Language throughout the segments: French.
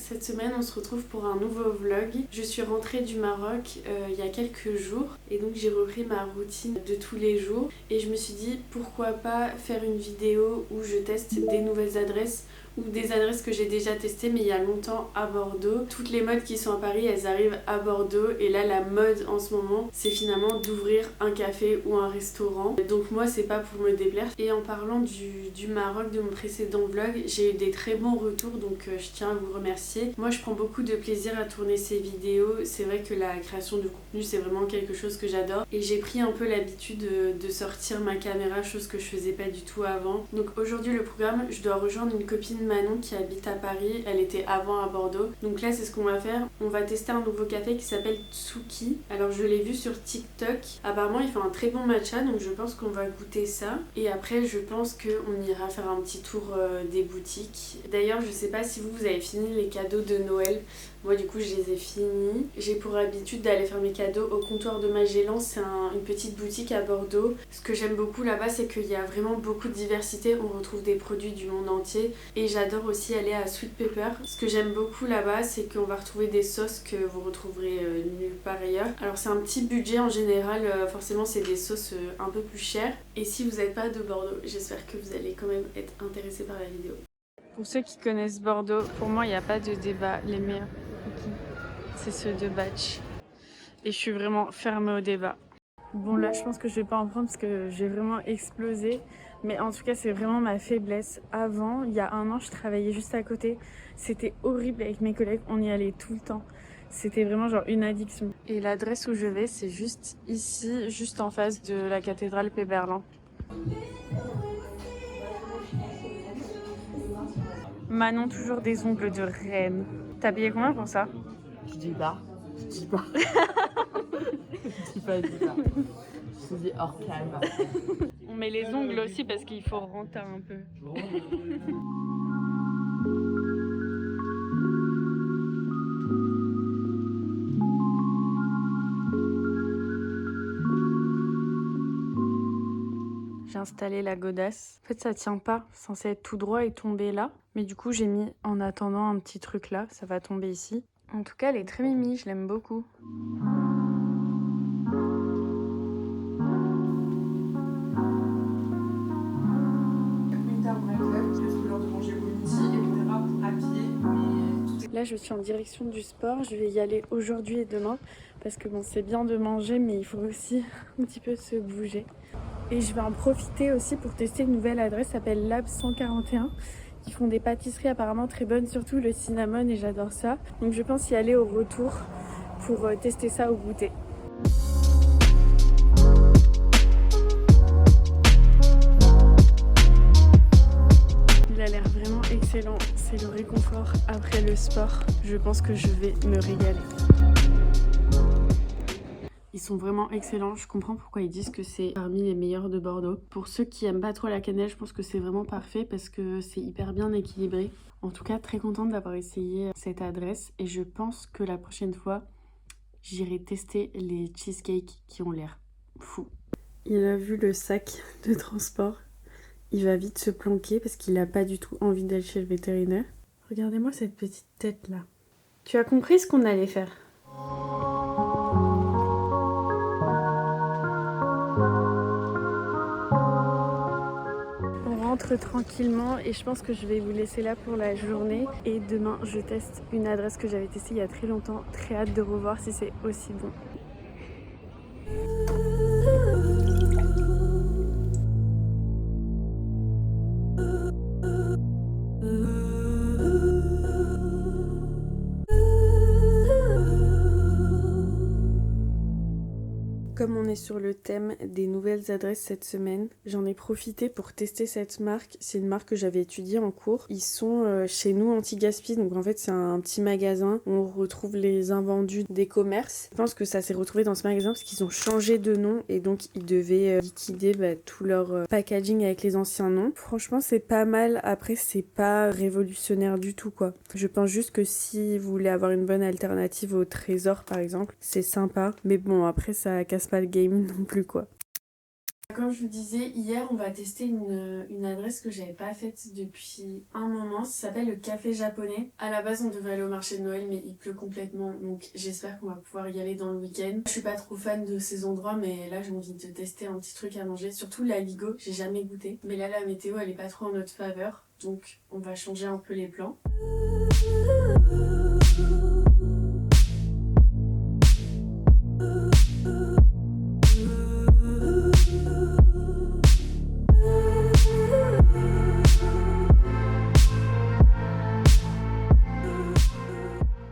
Cette semaine on se retrouve pour un nouveau vlog. Je suis rentrée du Maroc il y a quelques jours et donc j'ai repris ma routine de tous les jours et je me suis dit pourquoi pas faire une vidéo où je teste des nouvelles adresses ou des adresses que j'ai déjà testées mais il y a longtemps à Bordeaux. Toutes les modes qui sont à Paris elles arrivent à Bordeaux et là la mode en ce moment c'est finalement d'ouvrir un café ou un restaurant. Donc moi c'est pas pour me déplaire. Et en parlant du Maroc de mon précédent vlog, j'ai eu des très bons retours donc je tiens à vous remercier. Moi je prends beaucoup de plaisir à tourner ces vidéos. C'est vrai que la création de contenu c'est vraiment quelque chose que j'adore et j'ai pris un peu l'habitude de sortir ma caméra, chose que je faisais pas du tout avant. Donc aujourd'hui le programme, je dois rejoindre une copine Manon qui habite à Paris, elle était avant à Bordeaux. Donc là c'est ce qu'on va faire, on va tester un nouveau café qui s'appelle Tsuki. Alors je l'ai vu sur TikTok, apparemment il fait un très bon matcha donc je pense qu'on va goûter ça. Et après je pense qu'on ira faire un petit tour des boutiques. D'ailleurs je sais pas si vous avez fini les cadeaux de Noël. Moi du coup je les ai finis. J'ai pour habitude d'aller faire mes cadeaux au comptoir de Magellan, c'est une petite boutique à Bordeaux. Ce que j'aime beaucoup là-bas c'est qu'il y a vraiment beaucoup de diversité, on retrouve des produits du monde entier. Et j'adore aussi aller à Sweet Pepper. Ce que j'aime beaucoup là-bas c'est qu'on va retrouver des sauces que vous retrouverez nulle part ailleurs. Alors c'est un petit budget en général, forcément c'est des sauces un peu plus chères. Et si vous n'êtes pas de Bordeaux, j'espère que vous allez quand même être intéressé par la vidéo. Pour ceux qui connaissent Bordeaux, pour moi il n'y a pas de débat, les meilleurs cookies c'est ceux de Batch. Et je suis vraiment fermée au débat. Bon là je pense que je vais pas en prendre parce que j'ai vraiment explosé. Mais en tout cas c'est vraiment ma faiblesse. Avant, il y a un an, je travaillais juste à côté. C'était horrible avec mes collègues, on y allait tout le temps. C'était vraiment genre une addiction. Et l'adresse où je vais c'est juste ici, juste en face de la cathédrale Péberlan. Manon toujours des ongles de reine. T'as payé combien pour ça? Je dis pas. Je dis pas. Je dis pas. Je te dis hors cam. On met les ongles aussi parce qu'il faut rentrer un peu. J'ai installé la godasse. En fait ça tient pas, c'est censé être tout droit et tomber là. Mais du coup j'ai mis en attendant un petit truc là, ça va tomber ici. En tout cas elle est très mimi, je l'aime beaucoup. Là je suis en direction du sport, je vais y aller aujourd'hui et demain parce que bon c'est bien de manger mais il faut aussi un petit peu se bouger. Et je vais en profiter aussi pour tester une nouvelle adresse, s'appelle Lab 141. Qui font des pâtisseries apparemment très bonnes, surtout le cinnamon et j'adore ça. Donc je pense y aller au retour pour tester ça au goûter. Il a l'air vraiment excellent, c'est le réconfort après le sport. Je pense que je vais me régaler. Ils sont vraiment excellents, je comprends pourquoi ils disent que c'est parmi les meilleurs de Bordeaux. Pour ceux qui aiment pas trop la cannelle, je pense que c'est vraiment parfait parce que c'est hyper bien équilibré. En tout cas, très contente d'avoir essayé cette adresse et je pense que la prochaine fois, j'irai tester les cheesecakes qui ont l'air fous. Il a vu le sac de transport, il va vite se planquer parce qu'il n'a pas du tout envie d'aller chez le vétérinaire. Regardez-moi cette petite tête là. Tu as compris ce qu'on allait faire ? Tranquillement et je pense que je vais vous laisser là pour la journée et demain je teste une adresse que j'avais testée il y a très longtemps, très hâte de revoir si c'est aussi bon. Comme on est sur le thème des nouvelles adresses cette semaine, j'en ai profité pour tester cette marque. C'est une marque que j'avais étudiée en cours. Ils sont chez nous anti-gaspi, donc en fait c'est un petit magasin où on retrouve les invendus des commerces. Je pense que ça s'est retrouvé dans ce magasin parce qu'ils ont changé de nom et donc ils devaient liquider tout leur packaging avec les anciens noms. Franchement c'est pas mal, après c'est pas révolutionnaire du tout quoi. Je pense juste que si vous voulez avoir une bonne alternative au Trésor par exemple, c'est sympa. Mais bon après ça casse pas le game non plus quoi. Comme je vous disais, hier on va tester une adresse que j'avais pas faite depuis un moment. Ça s'appelle le café japonais. À la base on devait aller au marché de Noël mais il pleut complètement donc j'espère qu'on va pouvoir y aller dans le week-end. Je suis pas trop fan de ces endroits mais là j'ai envie de tester un petit truc à manger. Surtout la Ligo, j'ai jamais goûté. Mais là la météo elle est pas trop en notre faveur donc on va changer un peu les plans.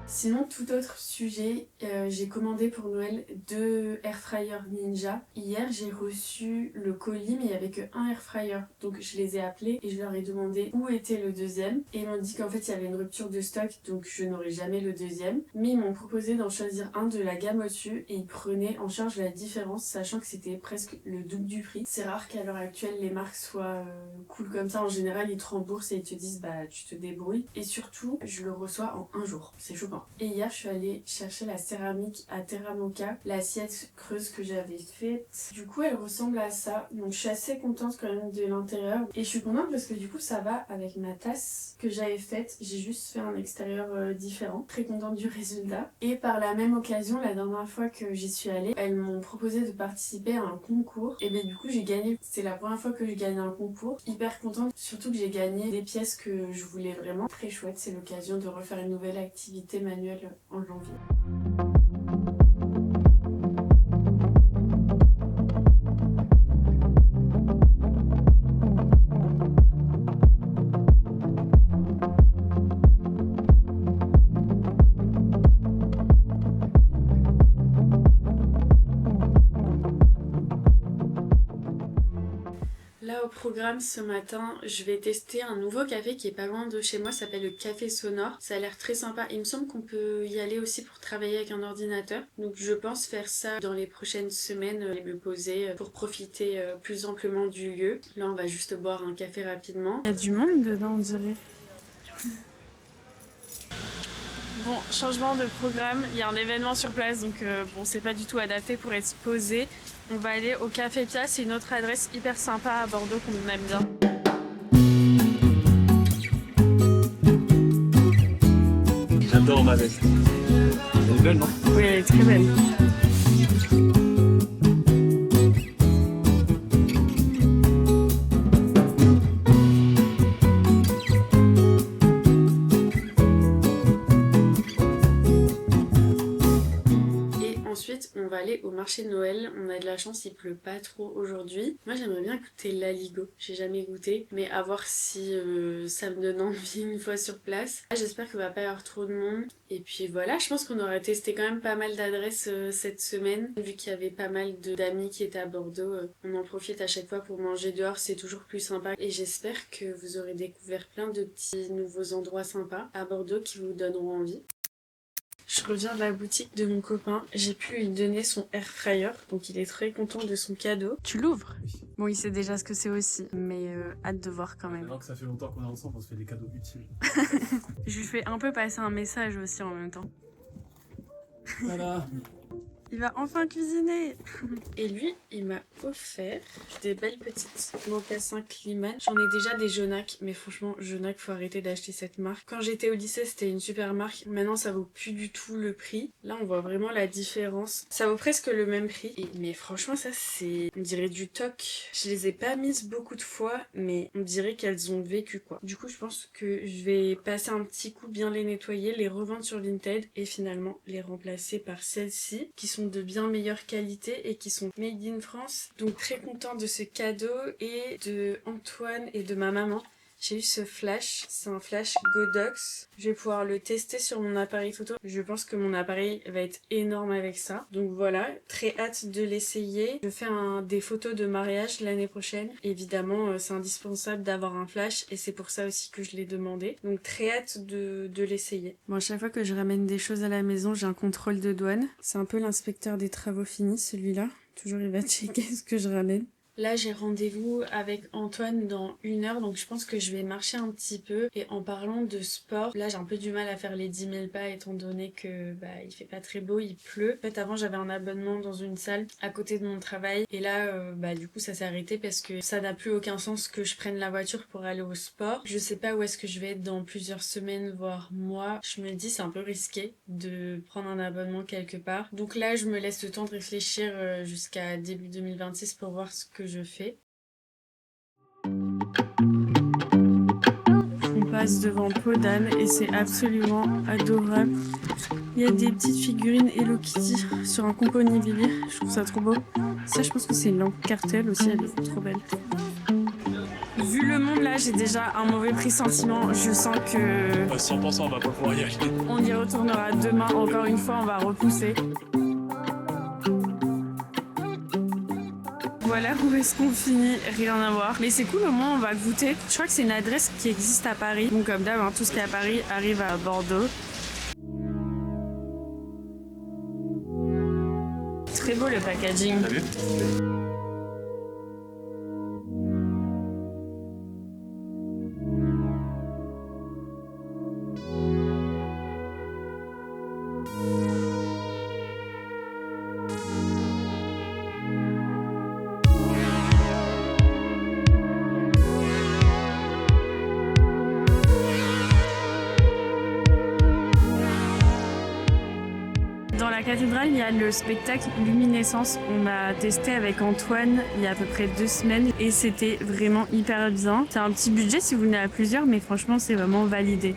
Sinon, tout autre sujet, j'ai commandé pour Noël 2 airfryers Ninja. Hier, j'ai reçu le colis, mais il n'y avait qu'un airfryer. Donc, je les ai appelés et je leur ai demandé où était le deuxième. Et ils m'ont dit qu'en fait, il y avait une rupture de stock, donc je n'aurai jamais le deuxième. Mais ils m'ont proposé d'en choisir un de la gamme au-dessus et ils prenaient en charge la différence, sachant que c'était presque le double du prix. C'est rare qu'à l'heure actuelle, les marques soient cool comme ça. En général, ils te remboursent et ils te disent, bah, tu te débrouilles. Et surtout, je le reçois en un jour. C'est choquant. Et hier, je suis allée chercher la céramique à Terramoka, l'assiette creuse que j'avais faite. Du coup, elle ressemble à ça. Donc, je suis assez contente quand même de l'intérieur. Et je suis contente parce que du coup, ça va avec ma tasse que j'avais faite. J'ai juste fait un extérieur différent. Très contente du résultat. Et par la même occasion, la dernière fois que j'y suis allée, elles m'ont proposé de participer à un concours. Et bien du coup, j'ai gagné. C'est la première fois que je gagne un concours. Hyper contente. Surtout que j'ai gagné des pièces que je voulais vraiment. Très chouette. C'est l'occasion de refaire une nouvelle activité manuelle en janvier. Là au programme ce matin, je vais tester un nouveau café qui est pas loin de chez moi, ça s'appelle le Café Sonore. Ça a l'air très sympa. Il me semble qu'on peut y aller aussi pour travailler avec un ordinateur. Donc je pense faire ça dans les prochaines semaines et me poser pour profiter plus amplement du lieu. Là on va juste boire un café rapidement. Il y a du monde dedans on dirait. Bon, changement de programme, il y a un événement sur place donc bon c'est pas du tout adapté pour être posé. On va aller au Café Pia, c'est une autre adresse hyper sympa à Bordeaux qu'on aime bien. J'adore ma veste. Elle est belle, non? Oui, elle est très belle. Ensuite, on va aller au marché de Noël. On a de la chance, il pleut pas trop aujourd'hui. Moi, j'aimerais bien goûter l'aligot. J'ai jamais goûté, mais à voir si ça me donne envie une fois sur place. J'espère qu'il va pas y avoir trop de monde. Et puis voilà, je pense qu'on aura testé quand même pas mal d'adresses cette semaine. Vu qu'il y avait pas mal d'amis qui étaient à Bordeaux, on en profite à chaque fois pour manger dehors. C'est toujours plus sympa. Et j'espère que vous aurez découvert plein de petits nouveaux endroits sympas à Bordeaux qui vous donneront envie. Je reviens de la boutique de mon copain, j'ai pu lui donner son air fryer, donc il est très content de son cadeau. Tu l'ouvres? Oui. Bon, il sait déjà ce que c'est aussi, mais hâte de voir quand même. Maintenant que ça fait longtemps qu'on est ensemble, on se fait des cadeaux utiles. Je lui fais un peu passer un message aussi en même temps. Voilà. Il va enfin cuisiner. Et lui, il m'a offert des belles petites mocassins Kliman. J'en ai déjà des Jonac, mais franchement, Jonac, faut arrêter d'acheter cette marque. Quand j'étais au lycée, c'était une super marque. Maintenant, ça vaut plus du tout le prix. Là, on voit vraiment la différence. Ça vaut presque le même prix. Mais franchement, ça, c'est... on dirait du toc. Je les ai pas mises beaucoup de fois, mais on dirait qu'elles ont vécu, quoi. Du coup, je pense que je vais passer un petit coup, bien les nettoyer, les revendre sur Vinted et finalement les remplacer par celles-ci, qui sont de bien meilleure qualité et qui sont made in France. Donc très content de ce cadeau et de Antoine et de ma maman. J'ai eu ce flash, c'est un flash Godox. Je vais pouvoir le tester sur mon appareil photo. Je pense que mon appareil va être énorme avec ça. Donc voilà, très hâte de l'essayer. Je fais des photos de mariage l'année prochaine. Évidemment, c'est indispensable d'avoir un flash et c'est pour ça aussi que je l'ai demandé. Donc très hâte de l'essayer. Bon, à chaque fois que je ramène des choses à la maison, j'ai un contrôle de douane. C'est un peu l'inspecteur des travaux finis, celui-là. Toujours il va checker ce que je ramène. Là, j'ai rendez-vous avec Antoine dans 1 heure, donc je pense que je vais marcher un petit peu. Et en parlant de sport, là, j'ai un peu du mal à faire les 10 000 pas étant donné que il fait pas très beau, il pleut. En fait, avant, j'avais un abonnement dans une salle à côté de mon travail. Et là, du coup, ça s'est arrêté parce que ça n'a plus aucun sens que je prenne la voiture pour aller au sport. Je sais pas où est-ce que je vais être dans plusieurs semaines, voire mois. Je me dis, c'est un peu risqué de prendre un abonnement quelque part. Donc là, je me laisse le temps de réfléchir jusqu'à début 2026 pour voir ce que je fais. On passe devant Podane et c'est absolument adorable. Il y a des petites figurines Hello Kitty sur un componibili, je trouve ça trop beau. Ça, je pense que c'est une lampe cartel aussi, elle est trop belle. Vu le monde là, j'ai déjà un mauvais pressentiment. Je sens que 100% on va pas pouvoir y aller. on y retournera demain. Encore une fois, on va repousser. Voilà où est-ce qu'on finit, rien à voir. Mais c'est cool, au moins on va goûter. Je crois que c'est une adresse qui existe à Paris. Donc comme d'hab, tout ce qui est à Paris arrive à Bordeaux. Très beau le packaging. T'as vu ? Dans la cathédrale, il y a le spectacle Luminescence. On a testé avec Antoine il y a à peu près 2 semaines et c'était vraiment hyper bien. C'est un petit budget si vous venez à plusieurs, mais franchement, c'est vraiment validé.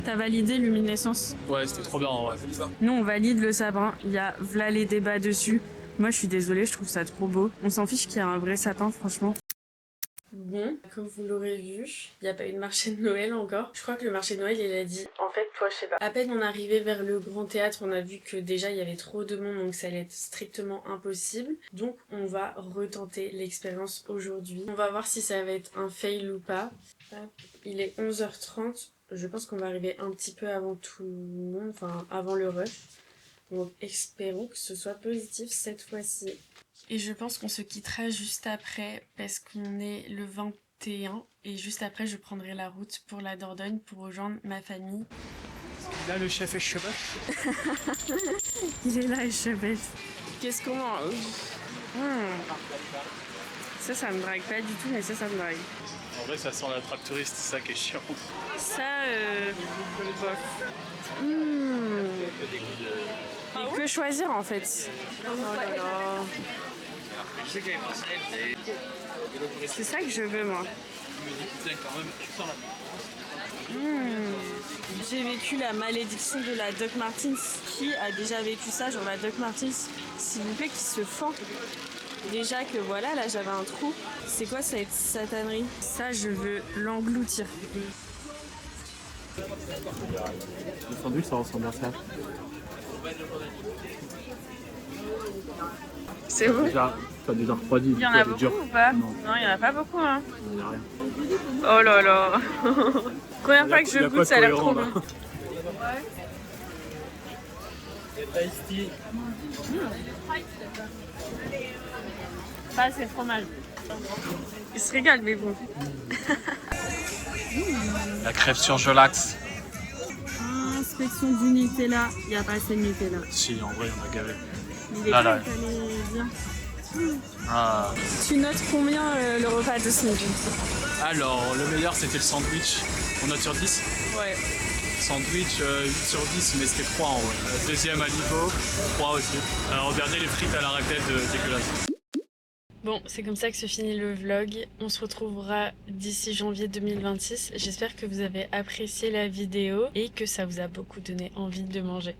T'as validé Luminescence? Ouais, c'était trop bien en vrai. Nous, on valide le sapin. Il y a v'là les débats dessus. Moi, je suis désolée, je trouve ça trop beau. On s'en fiche qu'il y a un vrai sapin, franchement. Bon, comme vous l'aurez vu, il n'y a pas eu de marché de Noël encore. Je crois que le marché de Noël, il a dit, en fait, toi, je sais pas. À peine on est arrivé vers le grand théâtre, on a vu que déjà, il y avait trop de monde, donc ça allait être strictement impossible. Donc, on va retenter l'expérience aujourd'hui. On va voir si ça va être un fail ou pas. Il est 11h30. Je pense qu'on va arriver un petit peu avant tout le monde, enfin avant le rush. Donc espérons que ce soit positif cette fois-ci. Et je pense qu'on se quittera juste après parce qu'on est le 21 et juste après je prendrai la route pour la Dordogne pour rejoindre ma famille. Là le chef est cheval. Il est là, chevette. Qu'est-ce qu'on mange? Ça me drague pas du tout, mais ça me drague. En vrai ça sent la trappe touriste, c'est ça qui est chiant. Ça, bof. Il peut choisir en fait. Oh là là. C'est ça que je veux moi. J'ai vécu la malédiction de la Doc Martens. Qui a déjà vécu ça? Genre la Doc Martens, s'il vous plaît, qui se fend. Déjà que voilà, là j'avais un trou. C'est quoi cette satanerie? Ça, je veux l'engloutir. Le sandwich ça ressemble à ça. C'est où? T'as déjà refroidi. Il y en a beaucoup ou pas? Non, il y en a pas beaucoup hein. Il y a rien. Oh là là. Première fois que je goûte, ça a l'air trop bon. Pas assez de fromage. Il se régale mais bon. La crêpe surgelax. Inspection du Nutella, il n'y a pas assez de Nutella. Si, en vrai, on a gavé. Il est Là. bien. Ah. Tu notes combien le repas de ce midi? Alors, le meilleur c'était le sandwich. On note sur 10? Ouais. Sandwich 8 sur 10, mais c'était 3 en vrai. Deuxième à niveau, 3 aussi. Alors, regardez les frites à la raclette dégueulasse. Bon, c'est comme ça que se finit le vlog. On se retrouvera d'ici janvier 2026. J'espère que vous avez apprécié la vidéo et que ça vous a beaucoup donné envie de manger.